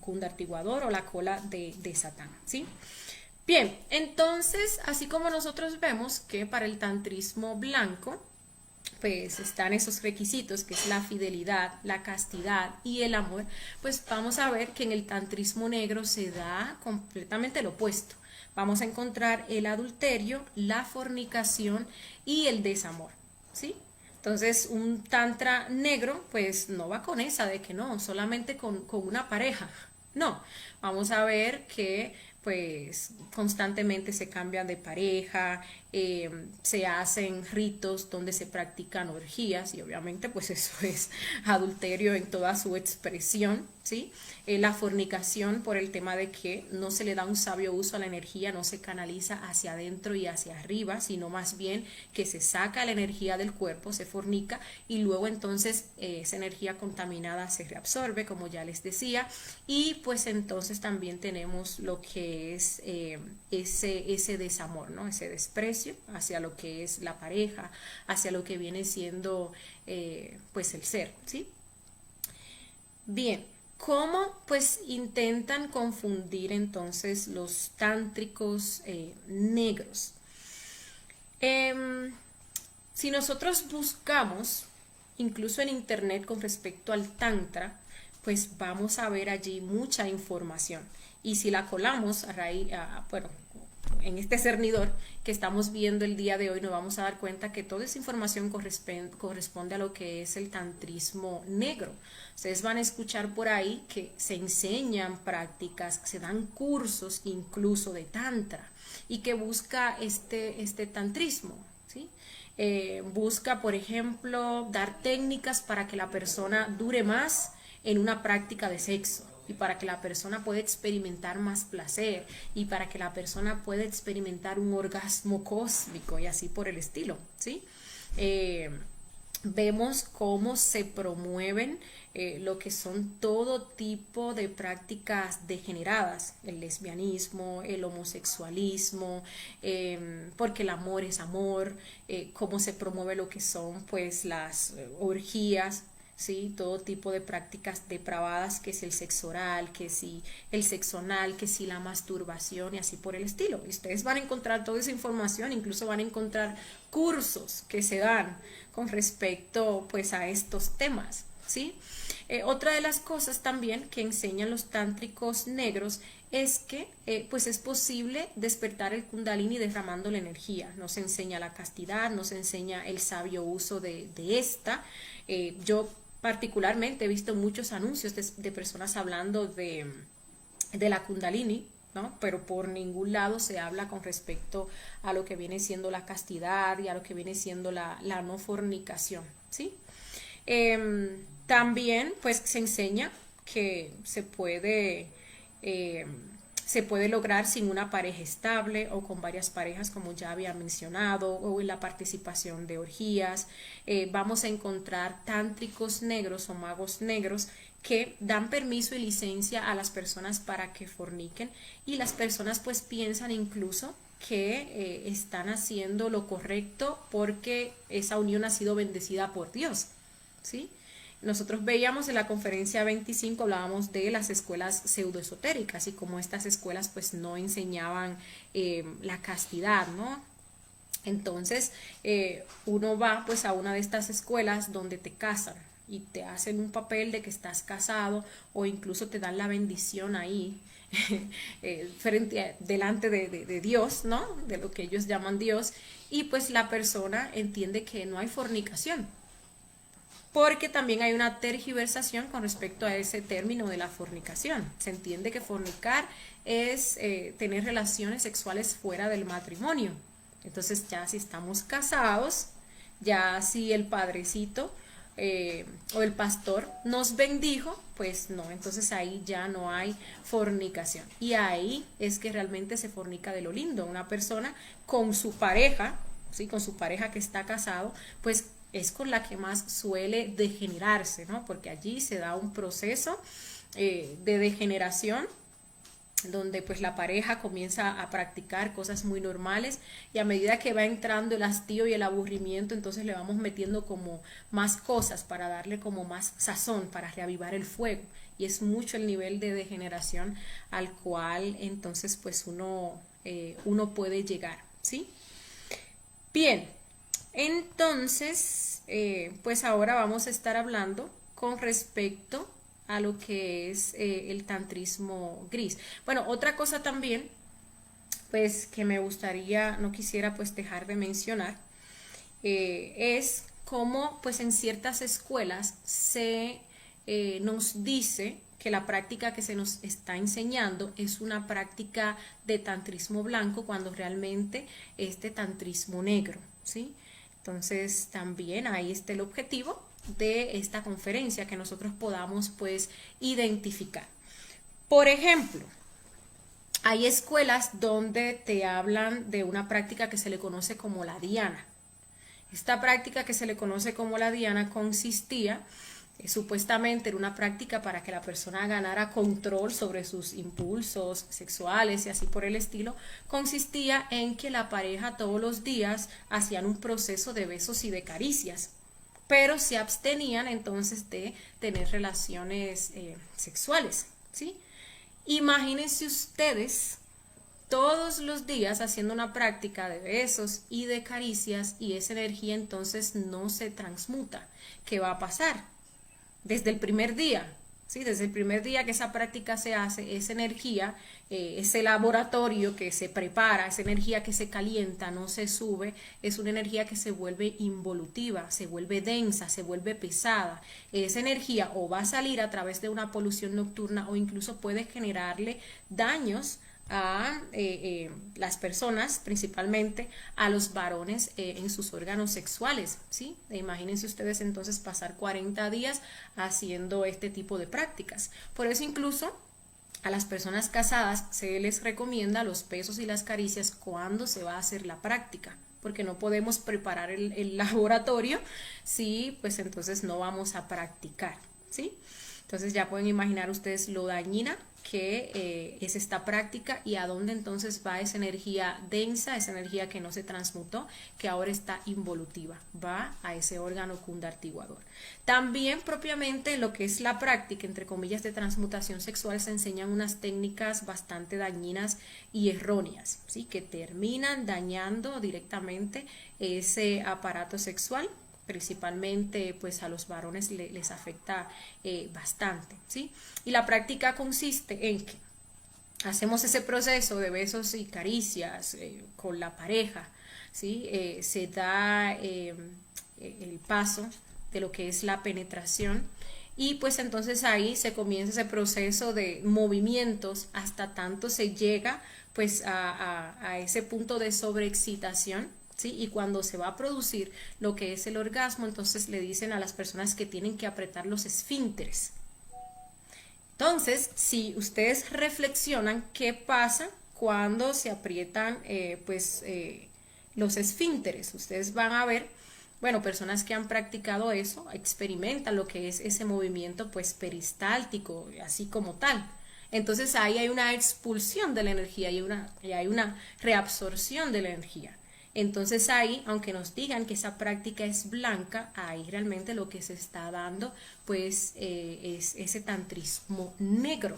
[SPEAKER 1] kundartiguador o la cola de Satán, ¿sí? Bien, entonces, así como nosotros vemos que para el tantrismo blanco, pues están esos requisitos que es la fidelidad, la castidad y el amor, pues vamos a ver que en el tantrismo negro se da completamente lo opuesto. Vamos a encontrar el adulterio, la fornicación y el desamor, ¿sí? Entonces un tantra negro pues no va con esa de que no, solamente con una pareja. No, vamos a ver que pues constantemente se cambian de pareja, se hacen ritos donde se practican orgías y obviamente pues eso es adulterio en toda su expresión, ¿sí? La fornicación por el tema de que no se le da un sabio uso a la energía, no se canaliza hacia adentro y hacia arriba, sino más bien que se saca la energía del cuerpo, se fornica y luego entonces esa energía contaminada se reabsorbe, como ya les decía, y pues entonces también tenemos lo que es ese desamor, ¿no? Ese desprecio hacia lo que es la pareja, hacia lo que viene siendo pues el ser, ¿sí? Bien, ¿cómo pues intentan confundir entonces los tántricos negros? Si nosotros buscamos incluso en internet con respecto al tantra, pues vamos a ver allí mucha información, y si la colamos a raíz, bueno, en este cernidor que estamos viendo el día de hoy, nos vamos a dar cuenta que toda esa información corresponde a lo que es el tantrismo negro. Ustedes van a escuchar por ahí que se enseñan prácticas, se dan cursos incluso de tantra, y que busca este tantrismo, ¿sí? Busca, por ejemplo, dar técnicas para que la persona dure más en una práctica de sexo, y para que la persona pueda experimentar más placer, y para que la persona pueda experimentar un orgasmo cósmico y así por el estilo, ¿sí? Vemos cómo se promueven lo que son todo tipo de prácticas degeneradas, el lesbianismo, el homosexualismo, porque el amor es amor, cómo se promueve lo que son pues las orgías, ¿sí? Todo tipo de prácticas depravadas, que es el sexo oral, que si el sexo anal, que si la masturbación y así por el estilo. Y ustedes van a encontrar toda esa información, incluso van a encontrar cursos que se dan con respecto pues a estos temas, ¿sí? Otra de las cosas también que enseñan los tántricos negros es que pues es posible despertar el kundalini derramando la energía. Nos enseña la castidad, nos enseña el sabio uso de esta. Yo particularmente he visto muchos anuncios de personas hablando de la kundalini, ¿no? Pero por ningún lado se habla con respecto a lo que viene siendo la castidad y a lo que viene siendo la no fornicación, ¿sí? También pues se enseña que eh, se puede lograr sin una pareja estable o con varias parejas, como ya había mencionado, o en la participación de orgías. Vamos a encontrar tántricos negros o magos negros que dan permiso y licencia a las personas para que forniquen, y las personas pues piensan incluso que están haciendo lo correcto porque esa unión ha sido bendecida por Dios, ¿sí? Nosotros veíamos en la conferencia 25, hablábamos de las escuelas pseudoesotéricas y cómo estas escuelas pues no enseñaban la castidad, ¿no? Entonces uno va pues a una de estas escuelas donde te casan y te hacen un papel de que estás casado, o incluso te dan la bendición ahí delante de Dios, ¿no? De lo que ellos llaman Dios, y pues la persona entiende que no hay fornicación, porque también hay una tergiversación con respecto a ese término de la fornicación. Se entiende que fornicar es tener relaciones sexuales fuera del matrimonio. Entonces ya si estamos casados, ya si el padrecito o el pastor nos bendijo, pues no, entonces ahí ya no hay fornicación. Y ahí es que realmente se fornica de lo lindo. Una persona con su pareja, ¿sí? Con su pareja que está casado, pues es con la que más suele degenerarse, ¿no? Porque allí se da un proceso de degeneración, donde pues la pareja comienza a practicar cosas muy normales, y a medida que va entrando el hastío y el aburrimiento, entonces le vamos metiendo como más cosas para darle como más sazón, para reavivar el fuego, y es mucho el nivel de degeneración al cual entonces pues uno puede llegar, ¿sí? Bien, entonces pues ahora vamos a estar hablando con respecto a lo que es el tantrismo gris. Bueno, otra cosa también pues que me gustaría, no quisiera pues dejar de mencionar, es cómo pues en ciertas escuelas se nos dice que la práctica que se nos está enseñando es una práctica de tantrismo blanco, cuando realmente es de tantrismo negro, ¿sí? Entonces también ahí está el objetivo de esta conferencia, que nosotros podamos pues identificar. Por ejemplo, hay escuelas donde te hablan de una práctica que se le conoce como la Dhyana. Esta práctica que se le conoce como la Dhyana consistía supuestamente en una práctica para que la persona ganara control sobre sus impulsos sexuales y así por el estilo. Consistía en que la pareja todos los días hacían un proceso de besos y de caricias, pero se abstenían entonces de tener relaciones sexuales, ¿sí? Imagínense ustedes todos los días haciendo una práctica de besos y de caricias, y esa energía entonces no se transmuta. ¿Qué va a pasar? Desde el primer día, ¿sí? Desde el primer día que esa práctica se hace, esa energía, ese laboratorio que se prepara, esa energía que se calienta, no se sube, es una energía que se vuelve involutiva, se vuelve densa, se vuelve pesada. Esa energía o va a salir a través de una polución nocturna, o incluso puede generarle daños a las personas, principalmente a los varones en sus órganos sexuales, ¿sí? Imagínense ustedes entonces pasar 40 días haciendo este tipo de prácticas. Por eso incluso a las personas casadas se les recomienda los besos y las caricias cuando se va a hacer la práctica, porque no podemos preparar el laboratorio si pues entonces no vamos a practicar, ¿sí? Entonces ya pueden imaginar ustedes lo dañina que es esta práctica, y a dónde entonces va esa energía densa, esa energía que no se transmutó, que ahora está involutiva, va a ese órgano kundartiguador. También propiamente lo que es la práctica, entre comillas, de transmutación sexual, se enseñan unas técnicas bastante dañinas y erróneas, ¿sí? Que terminan dañando directamente ese aparato sexual. Principalmente pues a los varones les afecta bastante, ¿sí? Y la práctica consiste en que hacemos ese proceso de besos y caricias con la pareja, ¿sí? Se da el paso de lo que es la penetración, Y pues entonces ahí se comienza ese proceso de movimientos hasta tanto se llega pues a ese punto de sobreexcitación, ¿sí? Y cuando se va a producir lo que es el orgasmo, entonces le dicen a las personas que tienen que apretar los esfínteres. Entonces, si ustedes reflexionan qué pasa cuando se aprietan los esfínteres, ustedes van a ver, bueno, personas que han practicado eso experimentan lo que es ese movimiento pues peristáltico, así como tal. Entonces ahí hay una expulsión de la energía y hay una reabsorción de la energía. Entonces ahí, aunque nos digan que esa práctica es blanca, ahí realmente lo que se está dando pues es ese tantrismo negro,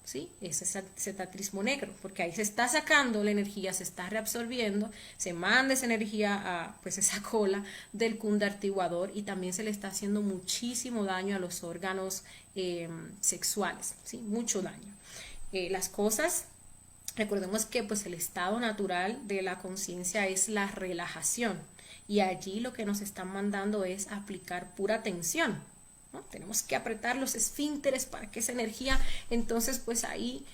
[SPEAKER 1] ¿sí? Ese tantrismo negro, porque ahí se está sacando la energía, se está reabsorbiendo, se manda esa energía a pues esa cola del kunda artiguador y también se le está haciendo muchísimo daño a los órganos sexuales, ¿sí? Mucho daño. Las cosas, recordemos que pues el estado natural de la conciencia es la relajación y allí lo que nos están mandando es aplicar pura tensión, ¿no? Tenemos que apretar los esfínteres para que esa energía entonces pues ahí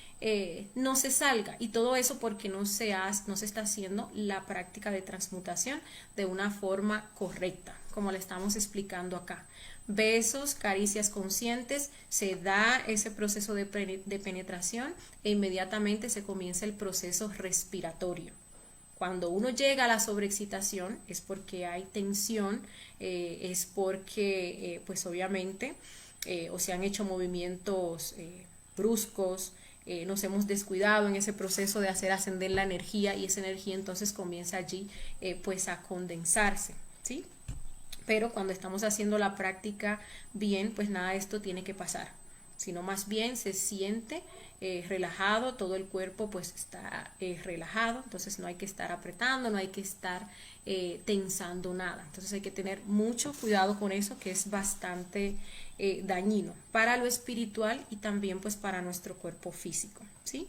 [SPEAKER 1] no se salga, y todo eso porque no se está haciendo la práctica de transmutación de una forma correcta, como le estamos explicando acá. Besos, caricias conscientes, se da ese proceso de penetración e inmediatamente se comienza el proceso respiratorio. Cuando uno llega a la sobreexcitación es porque hay tensión, es porque pues obviamente o se han hecho movimientos bruscos, nos hemos descuidado en ese proceso de hacer ascender la energía y esa energía entonces comienza allí pues a condensarse, ¿sí? Pero cuando estamos haciendo la práctica bien, pues nada de esto tiene que pasar, sino más bien se siente relajado, todo el cuerpo pues está relajado, entonces no hay que estar apretando, no hay que estar tensando nada, entonces hay que tener mucho cuidado con eso, que es bastante dañino para lo espiritual y también pues para nuestro cuerpo físico, ¿sí?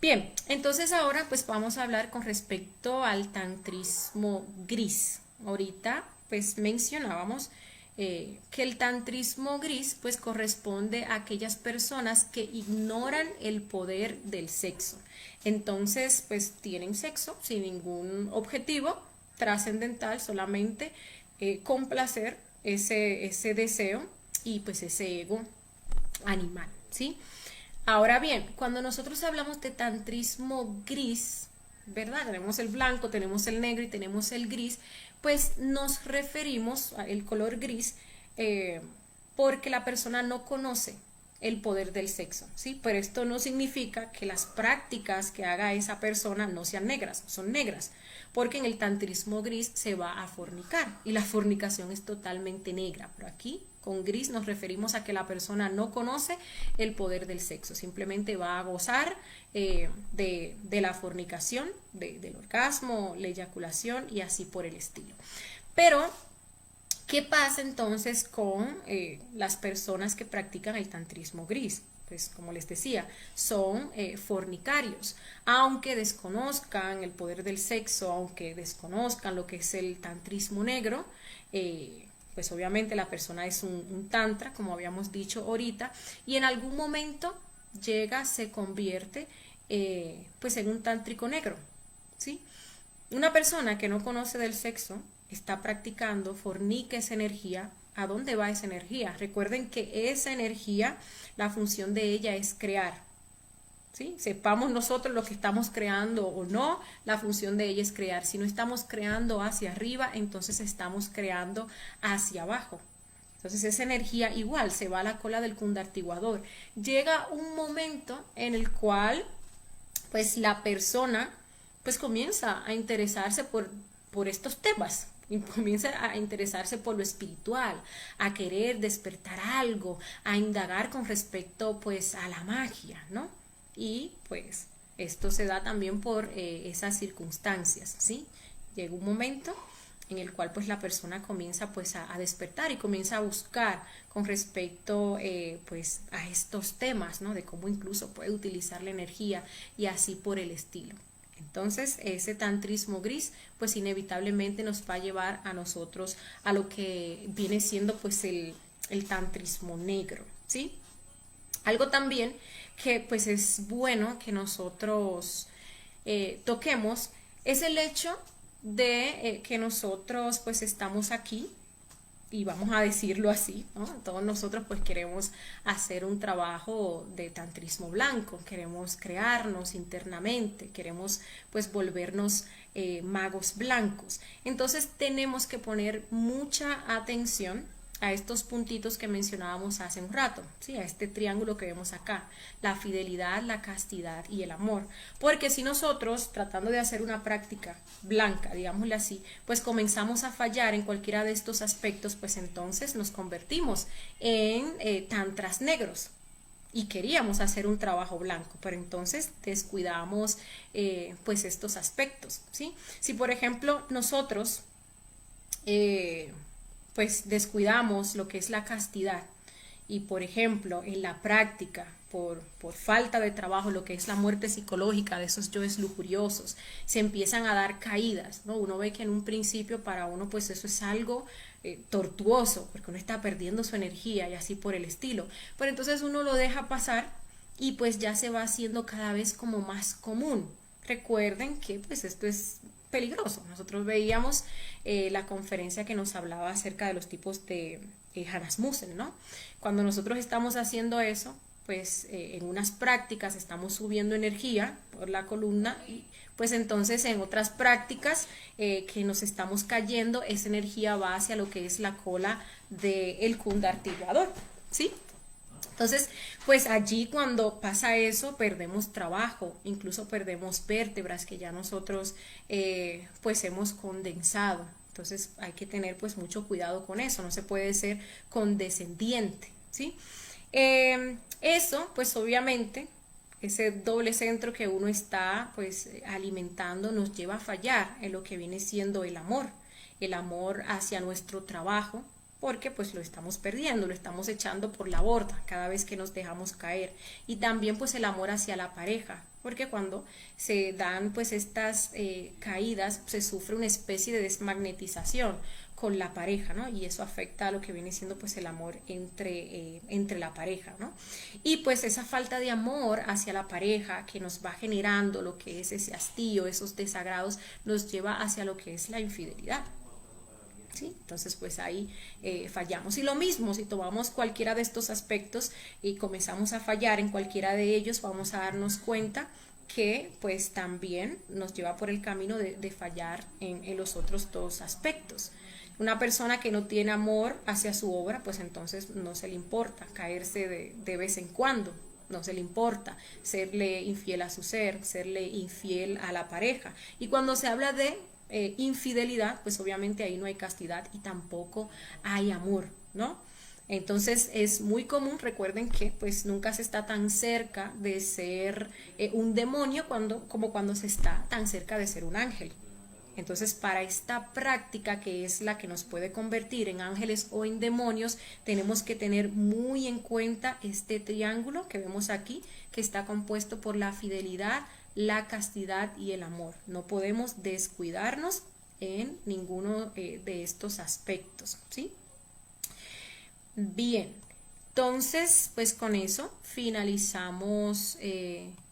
[SPEAKER 1] Bien, entonces ahora pues vamos a hablar con respecto al tantrismo gris. Ahorita pues mencionábamos que el tantrismo gris pues corresponde a aquellas personas que ignoran el poder del sexo. Entonces pues tienen sexo sin ningún objetivo trascendental, solamente complacer ese deseo y pues ese ego animal, ¿sí? Ahora bien, cuando nosotros hablamos de tantrismo gris, ¿verdad? Tenemos el blanco, tenemos el negro y tenemos el gris, pues nos referimos al color gris porque la persona no conoce el poder del sexo, ¿sí? Pero esto no significa que las prácticas que haga esa persona no sean negras, son negras, porque en el tantrismo gris se va a fornicar y la fornicación es totalmente negra, pero aquí con gris nos referimos a que la persona no conoce el poder del sexo, simplemente va a gozar de la fornicación, del orgasmo, la eyaculación y así por el estilo. Pero ¿qué pasa entonces con las personas que practican el tantrismo gris? Pues como les decía, son fornicarios, aunque desconozcan el poder del sexo, aunque desconozcan lo que es el tantrismo negro, pues obviamente la persona es un tantra, como habíamos dicho ahorita, y en algún momento llega, se convierte pues en un tántrico negro, ¿sí? Una persona que no conoce del sexo está practicando, fornica esa energía. ¿A dónde va esa energía? Recuerden que esa energía, la función de ella es crear, ¿sí? Sepamos nosotros lo que estamos creando o no, la función de ella es crear. Si no estamos creando hacia arriba, entonces estamos creando hacia abajo. Entonces esa energía igual se va a la cola del kunda artiguador. Llega un momento en el cual pues la persona pues comienza a interesarse por estos temas, y comienza a interesarse por lo espiritual, a querer despertar algo, a indagar con respecto pues a la magia, ¿no? Y pues esto se da también por esas circunstancias, ¿sí? Llega un momento en el cual pues la persona comienza pues a despertar y comienza a buscar con respecto pues a estos temas, ¿no? De cómo incluso puede utilizar la energía y así por el estilo. Entonces ese tantrismo gris pues inevitablemente nos va a llevar a nosotros a lo que viene siendo pues el el tantrismo negro, ¿sí? Algo también que pues es bueno que nosotros toquemos es el hecho de que nosotros pues estamos aquí y vamos a decirlo así, ¿no? Todos nosotros pues queremos hacer un trabajo de tantrismo blanco, queremos crearnos internamente, queremos pues volvernos magos blancos. Entonces tenemos que poner mucha atención a estos puntitos que mencionábamos hace un rato, ¿sí? A este triángulo que vemos acá, la fidelidad, la castidad y el amor. Porque si nosotros, tratando de hacer una práctica blanca, digámosle así, pues comenzamos a fallar en cualquiera de estos aspectos, pues entonces nos convertimos en tantras negros. Y queríamos hacer un trabajo blanco, pero entonces descuidamos pues estos aspectos, ¿sí? Si por ejemplo nosotros pues descuidamos lo que es la castidad y por ejemplo en la práctica por falta de trabajo lo que es la muerte psicológica de esos yoes lujuriosos se empiezan a dar caídas, ¿no? Uno ve que en un principio para uno pues eso es algo tortuoso porque uno está perdiendo su energía y así por el estilo, pero entonces uno lo deja pasar y pues ya se va haciendo cada vez como más común. Recuerden que pues esto es peligroso. Nosotros veíamos la conferencia que nos hablaba acerca de los tipos de Hanasmusen, ¿no? Cuando nosotros estamos haciendo eso, pues en unas prácticas estamos subiendo energía por la columna y pues entonces en otras prácticas que nos estamos cayendo, esa energía va hacia lo que es la cola del kunda articulador, ¿sí? Entonces, pues allí cuando pasa eso, perdemos trabajo, incluso perdemos vértebras que ya nosotros pues hemos condensado. Entonces hay que tener pues mucho cuidado con eso, no se puede ser condescendiente, ¿sí? Eso pues obviamente, ese doble centro que uno está pues alimentando nos lleva a fallar en lo que viene siendo el amor hacia nuestro trabajo, porque pues lo estamos perdiendo, lo estamos echando por la borda cada vez que nos dejamos caer. Y también pues el amor hacia la pareja, porque cuando se dan pues estas caídas se sufre una especie de desmagnetización con la pareja, ¿no? Y eso afecta a lo que viene siendo pues el amor entre la pareja, ¿no? Y pues esa falta de amor hacia la pareja que nos va generando lo que es ese hastío, esos desagrados, nos lleva hacia lo que es la infidelidad. ¿Sí? Entonces pues ahí fallamos. Y lo mismo, si tomamos cualquiera de estos aspectos y comenzamos a fallar en cualquiera de ellos, vamos a darnos cuenta que pues también nos lleva por el camino de fallar en los otros dos aspectos. Una persona que no tiene amor hacia su obra, pues entonces no se le importa caerse de vez en cuando, no se le importa serle infiel a su ser, serle infiel a la pareja. Y cuando se habla de infidelidad, pues obviamente ahí no hay castidad y tampoco hay amor, ¿no? Entonces es muy común, recuerden que pues nunca se está tan cerca de ser un demonio como cuando se está tan cerca de ser un ángel. Entonces, para esta práctica que es la que nos puede convertir en ángeles o en demonios, tenemos que tener muy en cuenta este triángulo que vemos aquí, que está compuesto por la fidelidad, la castidad y el amor. No podemos descuidarnos en ninguno de estos aspectos, ¿sí? Bien, entonces, pues con eso finalizamos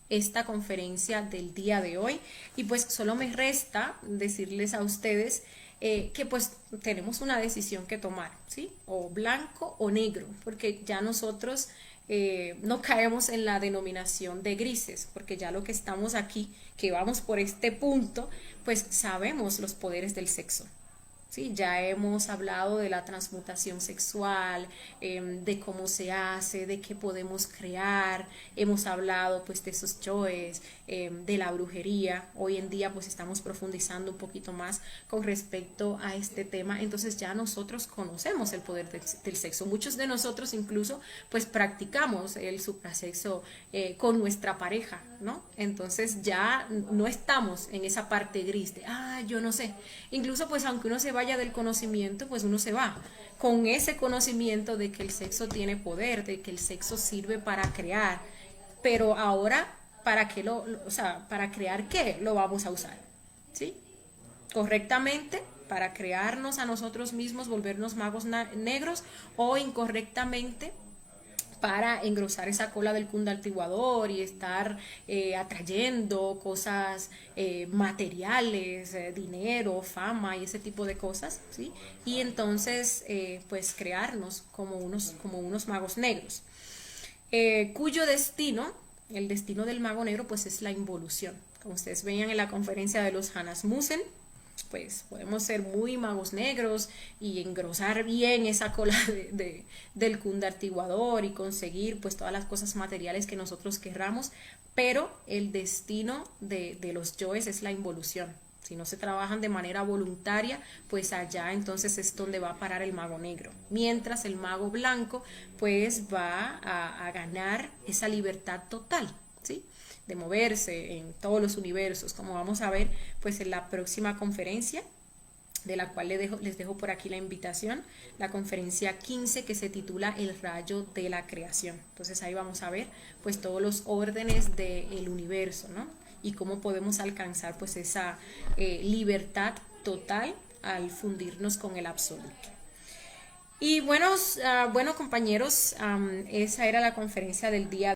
[SPEAKER 1] esta conferencia del día de hoy y pues solo me resta decirles a ustedes que pues tenemos una decisión que tomar, ¿sí? O blanco o negro, porque ya nosotros no caemos en la denominación de grises, porque ya lo que estamos aquí, que vamos por este punto, pues sabemos los poderes del sexo. Sí, ya hemos hablado de la transmutación sexual, de cómo se hace, de qué podemos crear, hemos hablado pues de esos yoes, de la brujería. Hoy en día pues estamos profundizando un poquito más con respecto a este tema, entonces ya nosotros conocemos el poder del sexo. Muchos de nosotros incluso pues practicamos el suprasexo con nuestra pareja, ¿no? Entonces ya no estamos en esa parte gris de, yo no sé. Incluso pues aunque uno se vaya del conocimiento, pues uno se va con ese conocimiento de que el sexo tiene poder, de que el sexo sirve para crear, pero ahora, ¿para qué o sea, para crear qué lo vamos a usar? ¿Sí? Correctamente, para crearnos a nosotros mismos, volvernos magos negros, o incorrectamente para engrosar esa cola del cundartiguador y estar atrayendo cosas materiales, dinero, fama y ese tipo de cosas, ¿sí? Y entonces pues crearnos como unos magos negros, cuyo destino, el destino del mago negro, pues es la involución. Como ustedes veían en la conferencia de los Hanasmussen, pues podemos ser muy magos negros y engrosar bien esa cola del cundartiguador y conseguir pues todas las cosas materiales que nosotros querramos, pero el destino de los yoes es la involución. Si no se trabajan de manera voluntaria, pues allá entonces es donde va a parar el mago negro. Mientras el mago blanco pues va a ganar esa libertad total, ¿sí? De moverse en todos los universos, como vamos a ver pues en la próxima conferencia, de la cual les dejo por aquí la invitación, la conferencia 15, que se titula El rayo de la creación. Entonces ahí vamos a ver pues todos los órdenes del universo, ¿no? Y cómo podemos alcanzar pues esa libertad total al fundirnos con el absoluto. Y bueno, compañeros, esa era la conferencia del día.